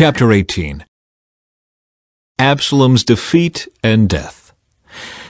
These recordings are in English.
Chapter 18. Absalom's defeat and death.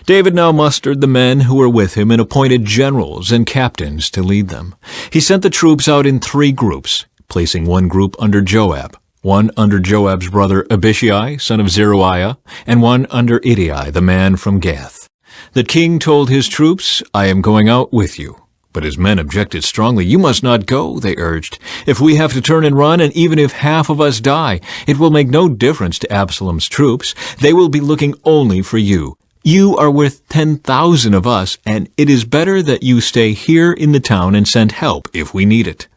David now mustered the men who were with him and appointed generals and captains to lead them. He sent the troops out in 3 groups, placing one group under Joab, one under Joab's brother Abishai, son of Zeruiah, and one under Ittai, the man from Gath. The king told his troops, "I am going out with you." But his men objected strongly. "You must not go," they urged. "If we have to turn and run, and even if half of us die, it will make no difference to Absalom's troops. They will be looking only for you. You are worth 10,000 of us, and it is better that you stay here in the town and send help if we need it."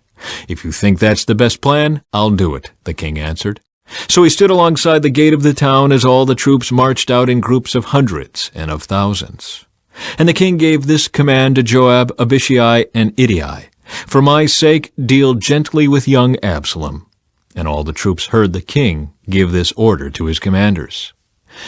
"If you think that's the best plan, I'll do it," the king answered. So he stood alongside the gate of the town as all the troops marched out in groups of hundreds and of thousands. And the king gave this command to Joab, Abishai, and Ittai, "For my sake, deal gently with young Absalom." And all the troops heard the king give this order to his commanders.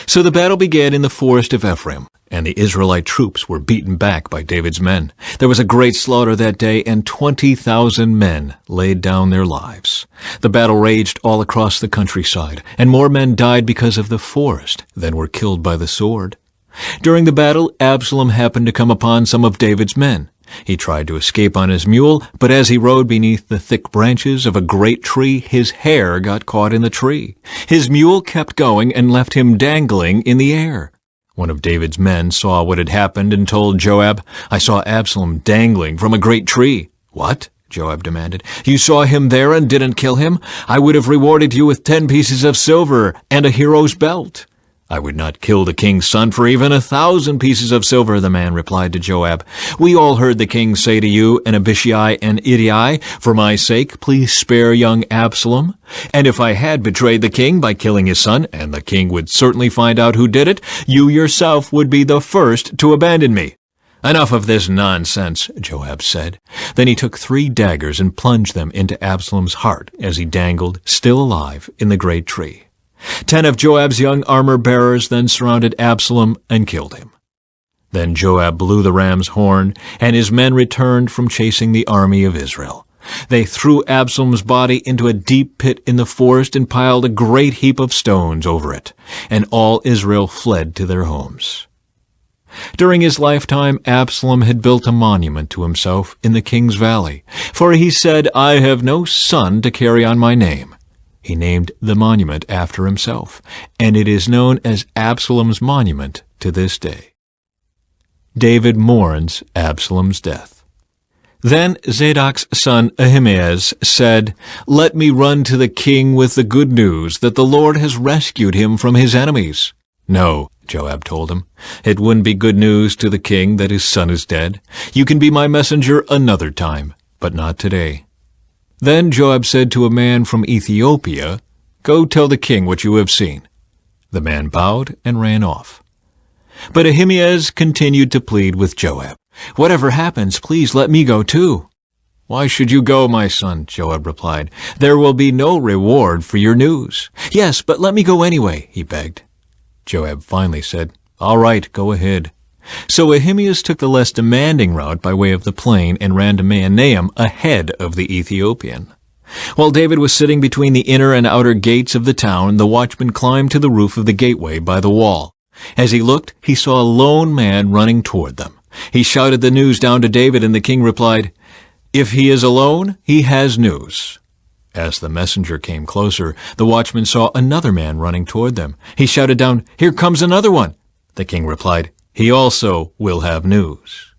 So the battle began in the forest of Ephraim, and the Israelite troops were beaten back by David's men. There was a great slaughter that day, and 20,000 men laid down their lives. The battle raged all across the countryside, and more men died because of the forest than were killed by the sword. During the battle, Absalom happened to come upon some of David's men. He tried to escape on his mule, but as he rode beneath the thick branches of a great tree, his hair got caught in the tree. His mule kept going and left him dangling in the air. One of David's men saw what had happened and told Joab, "I saw Absalom dangling from a great tree." "What?" Joab demanded. "You saw him there and didn't kill him? I would have rewarded you with 10 pieces of silver and a hero's belt." "I would not kill the king's son for even 1,000 pieces of silver," the man replied to Joab. "We all heard the king say to you and Abishai and Ittai, 'For my sake, please spare young Absalom.' And if I had betrayed the king by killing his son, and the king would certainly find out who did it, you yourself would be the first to abandon me." "Enough of this nonsense," Joab said. Then he took 3 daggers and plunged them into Absalom's heart as he dangled, still alive, in the great tree. 10 of Joab's young armor-bearers then surrounded Absalom and killed him. Then Joab blew the ram's horn, and his men returned from chasing the army of Israel. They threw Absalom's body into a deep pit in the forest and piled a great heap of stones over it, and all Israel fled to their homes. During his lifetime, Absalom had built a monument to himself in the king's valley, for he said, "I have no son to carry on my name." He named the monument after himself, and it is known as Absalom's monument to this day. David mourns Absalom's death. Then Zadok's son Ahimaaz said, "Let me run to the king with the good news that the Lord has rescued him from his enemies." "No," Joab told him, "it wouldn't be good news to the king that his son is dead. You can be my messenger another time, but not today." Then Joab said to a man from Ethiopia, "Go tell the king what you have seen." The man bowed and ran off. But Ahimaaz continued to plead with Joab, "Whatever happens, please let me go too." "Why should you go, my son?" Joab replied. "There will be no reward for your news." "Yes, but let me go anyway," he begged. Joab finally said, "All right, go ahead." So Ahimaaz took the less demanding route by way of the plain and ran to Mahanaim ahead of the Ethiopian. While David was sitting between the inner and outer gates of the town, the watchman climbed to the roof of the gateway by the wall. As he looked, he saw a lone man running toward them. He shouted the news down to David, and the king replied, "If he is alone, he has news." As the messenger came closer, the watchman saw another man running toward them. He shouted down, "Here comes another one." The king replied, "He also will have news."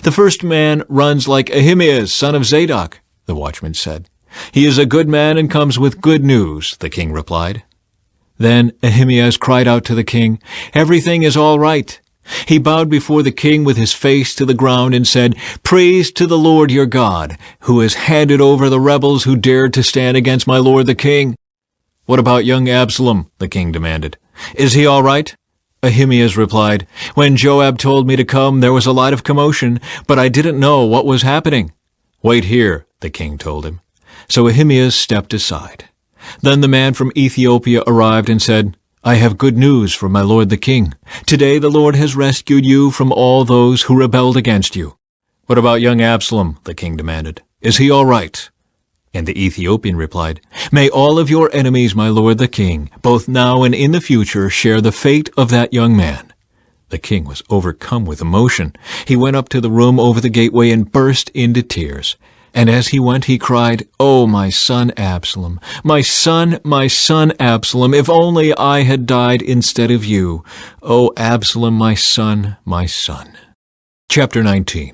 "The first man runs like Ahimaaz, son of Zadok," the watchman said. "He is a good man and comes with good news," the king replied. Then Ahimaaz cried out to the king, "Everything is all right." He bowed before the king with his face to the ground and said, "Praise to the Lord your God, who has handed over the rebels who dared to stand against my lord the king." "What about young Absalom?" the king demanded. "Is he all right?" Ahimaaz replied, "When Joab told me to come, there was a lot of commotion, but I didn't know what was happening." "Wait here," the king told him. So Ahimaaz stepped aside. Then the man from Ethiopia arrived and said, "I have good news for my lord the king. Today the Lord has rescued you from all those who rebelled against you." "What about young Absalom?" the king demanded. "Is he all right?" And the Ethiopian replied, "May all of your enemies, my lord the king, both now and in the future, share the fate of that young man." The king was overcome with emotion. He went up to the room over the gateway and burst into tears. And as he went, he cried, "Oh, my son Absalom, my son Absalom, if only I had died instead of you. Oh, Absalom, my son, my son." Chapter 19.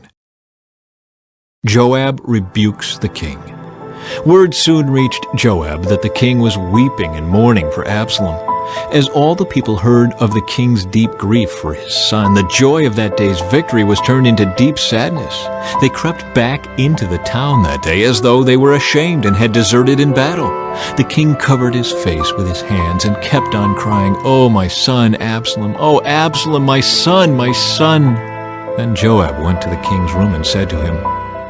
Joab rebukes the king. Word soon reached Joab that the king was weeping and mourning for Absalom. As all the people heard of the king's deep grief for his son, the joy of that day's victory was turned into deep sadness. They crept back into the town that day as though they were ashamed and had deserted in battle. The king covered his face with his hands and kept on crying, "Oh, my son Absalom! Oh, Absalom, my son, my son!" Then Joab went to the king's room and said to him,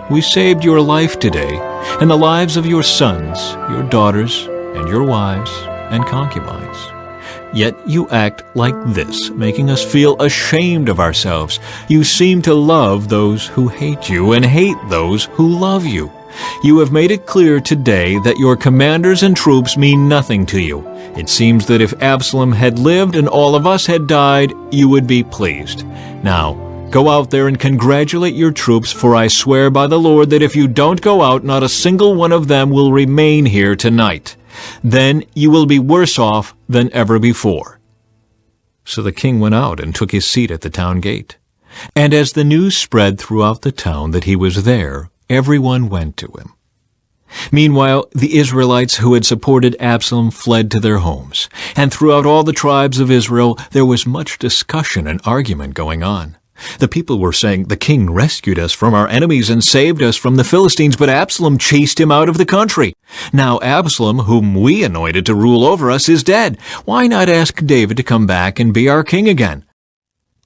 "We saved your life today, and the lives of your sons, your daughters, and your wives and concubines. Yet you act like this, making us feel ashamed of ourselves. You seem to love those who hate you and hate those who love you. You have made it clear today that your commanders and troops mean nothing to you. It seems that if Absalom had lived and all of us had died, you would be pleased. Now, go out there and congratulate your troops, for I swear by the Lord that if you don't go out, not a single one of them will remain here tonight. Then you will be worse off than ever before." So the king went out and took his seat at the town gate. And as the news spread throughout the town that he was there, everyone went to him. Meanwhile, the Israelites who had supported Absalom fled to their homes. And throughout all the tribes of Israel there was much discussion and argument going on. The people were saying, "The king rescued us from our enemies and saved us from the Philistines, but Absalom chased him out of the country. Now Absalom, whom we anointed to rule over us, is dead. Why not ask David to come back and be our king again?"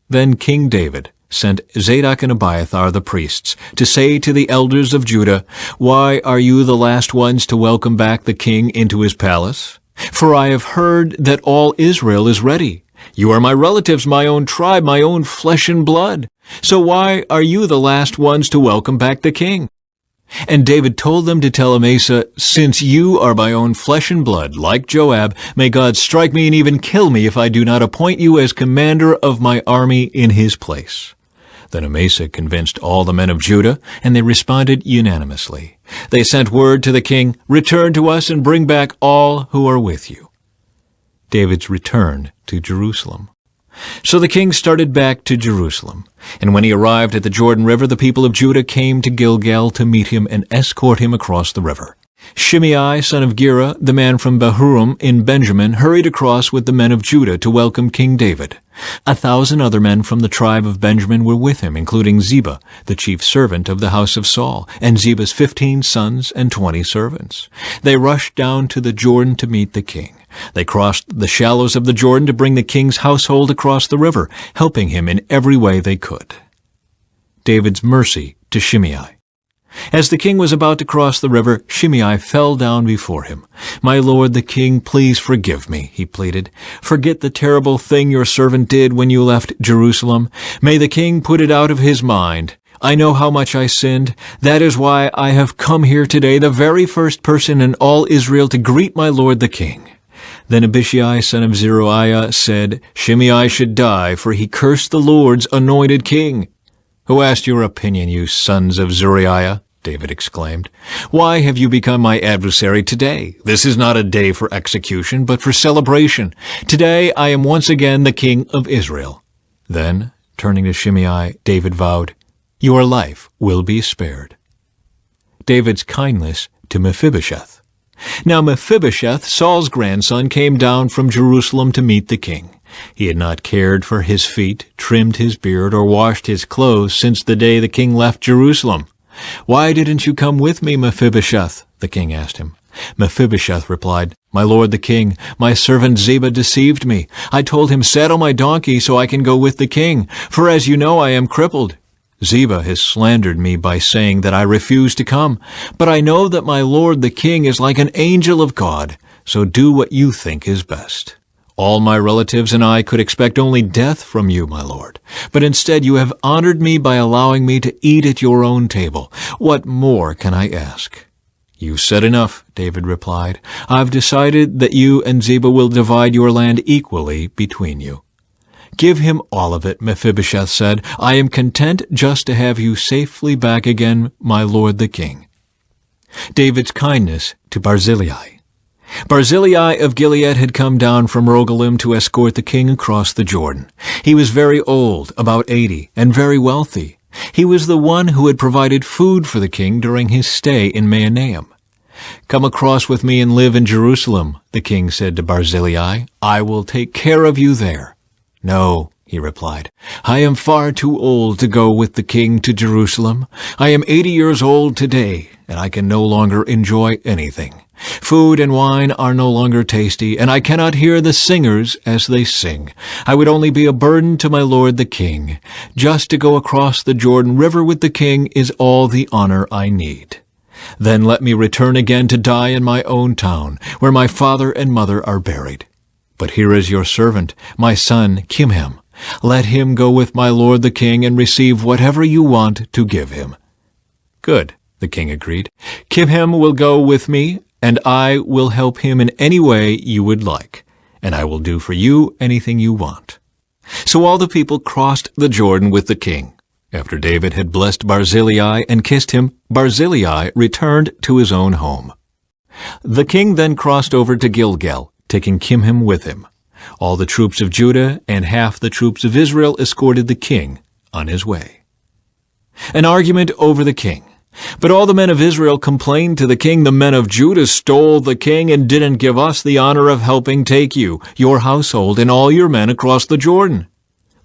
Then King David sent Zadok and Abiathar the priests to say to the elders of Judah, "Why are you the last ones to welcome back the king into his palace? For I have heard that all Israel is ready. You are my relatives, my own tribe, my own flesh and blood. So why are you the last ones to welcome back the king?" And David told them to tell Amasa, "Since you are my own flesh and blood, like Joab, may God strike me and even kill me if I do not appoint you as commander of my army in his place." Then Amasa convinced all the men of Judah, and they responded unanimously. They sent word to the king, "Return to us and bring back all who are with you." David's return to Jerusalem. So the king started back to Jerusalem, and when he arrived at the Jordan River, the people of Judah came to Gilgal to meet him and escort him across the river. Shimei, son of Gera, the man from Bahurim in Benjamin, hurried across with the men of Judah to welcome King David. 1,000 other men from the tribe of Benjamin were with him, including Ziba, the chief servant of the house of Saul, and Ziba's 15 sons and 20 servants. They rushed down to the Jordan to meet the king. They crossed the shallows of the Jordan to bring the king's household across the river, helping him in every way they could. David's mercy to Shimei. As the king was about to cross the river, Shimei fell down before him. "My lord the king, please forgive me," he pleaded. "Forget the terrible thing your servant did when you left Jerusalem. May the king put it out of his mind. I know how much I sinned. That is why I have come here today, the very first person in all Israel to greet my lord the king." Then Abishai, son of Zeruiah, said, "Shimei should die, for he cursed the Lord's anointed king." "Who asked your opinion, you sons of Zeruiah?" David exclaimed. "Why have you become my adversary today? This is not a day for execution, but for celebration. Today I am once again the king of Israel." Then, turning to Shimei, David vowed, "Your life will be spared." David's kindness to Mephibosheth. Now Mephibosheth, Saul's grandson, came down from Jerusalem to meet the king. He had not cared for his feet, trimmed his beard, or washed his clothes since the day the king left Jerusalem. "Why didn't you come with me, Mephibosheth?" the king asked him. Mephibosheth replied, "My lord the king, my servant Ziba deceived me. I told him, 'Saddle my donkey so I can go with the king, for as you know I am crippled.' Ziba has slandered me by saying that I refuse to come. But I know that my lord the king is like an angel of God, so do what you think is best. All my relatives and I could expect only death from you, my lord. But instead you have honored me by allowing me to eat at your own table. What more can I ask? "You said enough," David replied. "I've decided that you and Ziba will divide your land equally between you." "Give him all of it," Mephibosheth said. "I am content just to have you safely back again, my lord the king." David's kindness to Barzillai. Barzillai of Gilead had come down from Rogelim to escort the king across the Jordan. He was very old, about 80, and very wealthy. He was the one who had provided food for the king during his stay in Mahanaim. "Come across with me and live in Jerusalem," the king said to Barzillai. "I will take care of you there." "No," he replied. "I am far too old to go with the king to Jerusalem. I am 80 years old today, and I can no longer enjoy anything. Food and wine are no longer tasty, and I cannot hear the singers as they sing. I would only be a burden to my lord the king. Just to go across the Jordan River with the king is all the honor I need. Then let me return again to die in my own town, where my father and mother are buried. But here is your servant, my son Kimham. Let him go with my lord the king and receive whatever you want to give him." "Good," the king agreed. "Kimham will go with me, and I will help him in any way you would like, and I will do for you anything you want." So all the people crossed the Jordan with the king. After David had blessed Barzillai and kissed him, Barzillai returned to his own home. The king then crossed over to Gilgal, taking Kimham with him. All the troops of Judah and half the troops of Israel escorted the king on his way. An argument over the king. But all the men of Israel complained to the king, "The men of Judah stole the king and didn't give us the honor of helping take you, your household, and all your men across the Jordan."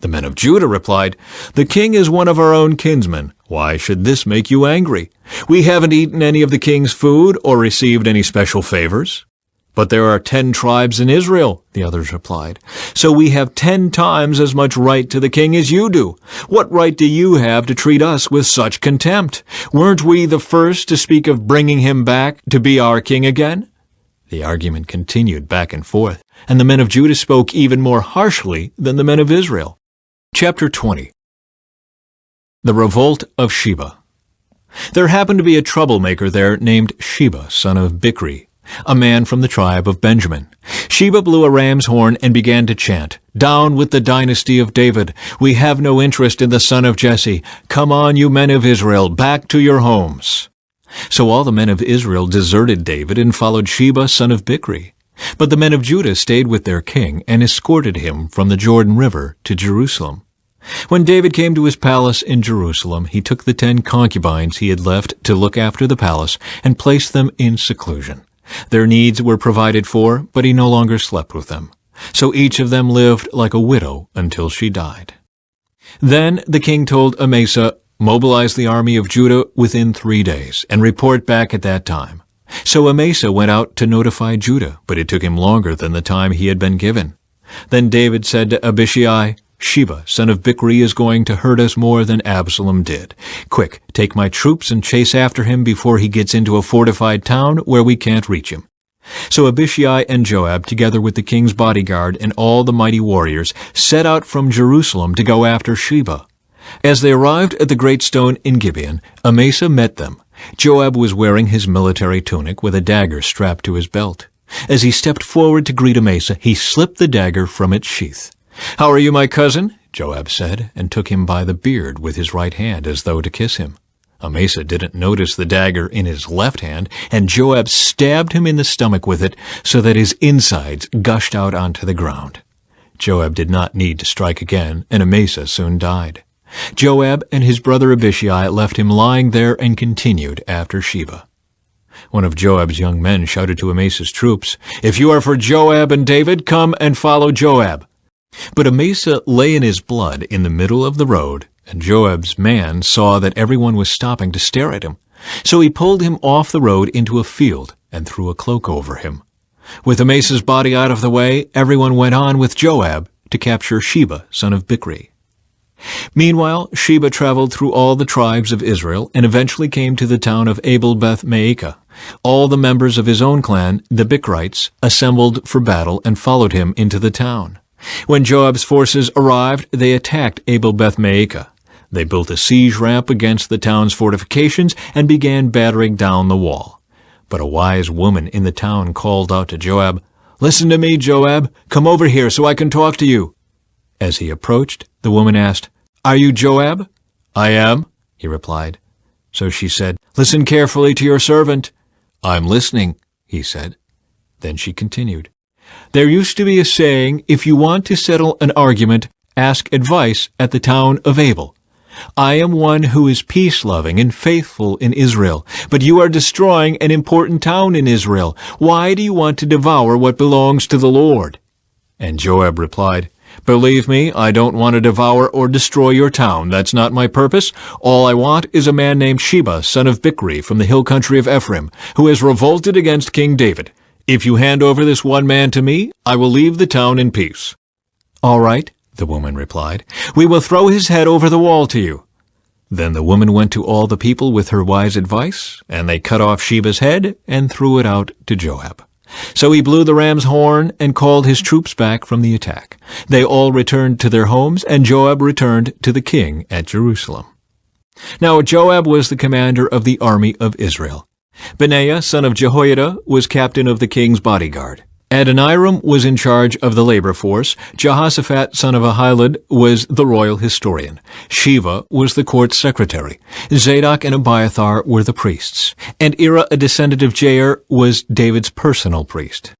The men of Judah replied, "The king is one of our own kinsmen. Why should this make you angry? We haven't eaten any of the king's food or received any special favors." "But there are 10 tribes in Israel," the others replied. "So we have 10 times as much right to the king as you do. What right do you have to treat us with such contempt? Weren't we the first to speak of bringing him back to be our king again?" The argument continued back and forth, and the men of Judah spoke even more harshly than the men of Israel. Chapter 20. The Revolt of Sheba. There happened to be a troublemaker there named Sheba, son of Bichri, a man from the tribe of Benjamin. Sheba blew a ram's horn and began to chant, "Down with the dynasty of David! We have no interest in the son of Jesse! Come on, you men of Israel, back to your homes!" So all the men of Israel deserted David and followed Sheba, son of Bichri. But the men of Judah stayed with their king and escorted him from the Jordan River to Jerusalem. When David came to his palace in Jerusalem, he took the 10 concubines he had left to look after the palace and placed them in seclusion. Their needs were provided for, but he no longer slept with them. So each of them lived like a widow until she died. Then the king told Amasa, "Mobilize the army of Judah within 3 days, and report back at that time." So Amasa went out to notify Judah, but it took him longer than the time he had been given. Then David said to Abishai, "Sheba, son of Bichri, is going to hurt us more than Absalom did. Quick, take my troops and chase after him before he gets into a fortified town where we can't reach him." So Abishai and Joab, together with the king's bodyguard and all the mighty warriors, set out from Jerusalem to go after Sheba. As they arrived at the great stone in Gibeon, Amasa met them. Joab was wearing his military tunic with a dagger strapped to his belt. As he stepped forward to greet Amasa, he slipped the dagger from its sheath. "How are you, my cousin?" Joab said, and took him by the beard with his right hand as though to kiss him. Amasa didn't notice the dagger in his left hand, and Joab stabbed him in the stomach with it so that his insides gushed out onto the ground. Joab did not need to strike again, and Amasa soon died. Joab and his brother Abishai left him lying there and continued after Sheba. One of Joab's young men shouted to Amasa's troops, "If you are for Joab and David, come and follow Joab." But Amasa lay in his blood in the middle of the road, and Joab's man saw that everyone was stopping to stare at him. So he pulled him off the road into a field and threw a cloak over him. With Amasa's body out of the way, everyone went on with Joab to capture Sheba, son of Bichri. Meanwhile, Sheba traveled through all the tribes of Israel and eventually came to the town of Abel-Beth-Maacah. All the members of his own clan, the Bichrites, assembled for battle and followed him into the town. When Joab's forces arrived, they attacked Abel-Beth-Maacah. They built a siege ramp against the town's fortifications and began battering down the wall. But a wise woman in the town called out to Joab, "Listen to me, Joab. Come over here so I can talk to you." As he approached, the woman asked, "Are you Joab?" "I am," he replied. So she said, "Listen carefully to your servant." "I'm listening," he said. Then she continued, "There used to be a saying, if you want to settle an argument, ask advice at the town of Abel. I am one who is peace-loving and faithful in Israel, but you are destroying an important town in Israel. Why do you want to devour what belongs to the Lord?" And Joab replied, "Believe me, I don't want to devour or destroy your town. That's not my purpose. All I want is a man named Sheba, son of Bichri, from the hill country of Ephraim, who has revolted against King David. If you hand over this one man to me, I will leave the town in peace." "All right," the woman replied. "We will throw his head over the wall to you." Then the woman went to all the people with her wise advice, and they cut off Sheba's head and threw it out to Joab. So he blew the ram's horn and called his troops back from the attack. They all returned to their homes, and Joab returned to the king at Jerusalem. Now Joab was the commander of the army of Israel. Benaiah, son of Jehoiada, was captain of the king's bodyguard. Adoniram was in charge of the labor force. Jehoshaphat, son of Ahilud, was the royal historian. Sheva was the court secretary. Zadok and Abiathar were the priests. And Ira, a descendant of Jair, was David's personal priest.